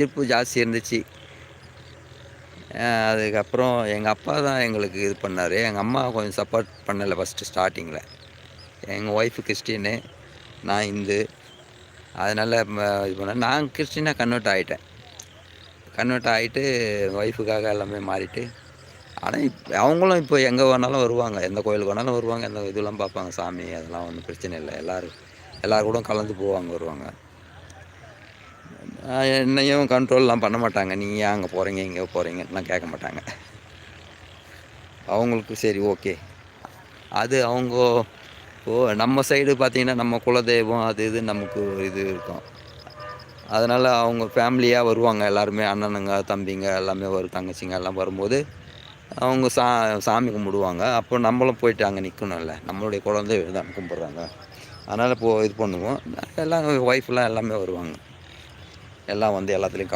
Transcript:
ஈர்ப்பு ஜாஸ்தி இருந்துச்சு. அதுக்கப்புறம் எங்க அப்பா தான் எங்களுக்கு இது பண்ணாரு. எங்க அம்மா கொஞ்சம் சப்போர்ட் பண்ணல ஃபர்ஸ்ட்டு ஸ்டார்ட்டிங்கில. எங்க ஒய்ஃப் கிறிஸ்டினு, நான் இந்து. அதனால இது பண்ணேன். நான் கிறிஸ்டினா கன்வெர்ட் ஆயிட்டேன். கன்வெர்ட் ஆயிட்டு ஒய்ஃபுக்காக எல்லாமே மாறிட்டு, ஆனா அவங்களும் இப்போ எங்க வேணாலும் வருவாங்க. எந்த கோயிலுக்கு வேணாலும் வருவாங்க. எந்த இதெல்லாம் பார்ப்பாங்க. சாமி அதெல்லாம் ஒண்ணும் பிரச்சனை இல்ல. எல்லார் கூடயும் கலந்து போவாங்க, வருவாங்க. என்னையும் கண்ட்ரோல்லாம் பண்ண மாட்டாங்க. நீங்க ஏன் அங்க போறீங்க, இங்க போறீங்கன்னுலாம் கேட்க மாட்டாங்க. அவங்களுக்கு சரி ஓகே. அது இப்போ நம்ம சைடு பார்த்தீங்கன்னா, நம்ம குலதெய்வம் அது இது நமக்கு இது இருக்கும். அதனால அவங்க ஃபேமிலியா வருவாங்க எல்லாருமே. அண்ணனுங்க, தம்பிங்க எல்லாமே தங்கச்சிங்க எல்லாம் வரும்போது, அவங்க சாமி கும்பிடுவாங்க. அப்போ நம்மளும் போயிட்டு அங்க நிக்கணும்ல. நம்மளுடைய குலதெய்வம் தான் கும்பிடுறாங்க. அதனால இது பண்ணுவோம். எல்லாம் ஒய்ஃப்லாம் எல்லாமே வருவாங்க. எல்லாம் வந்து எல்லாத்துலயும்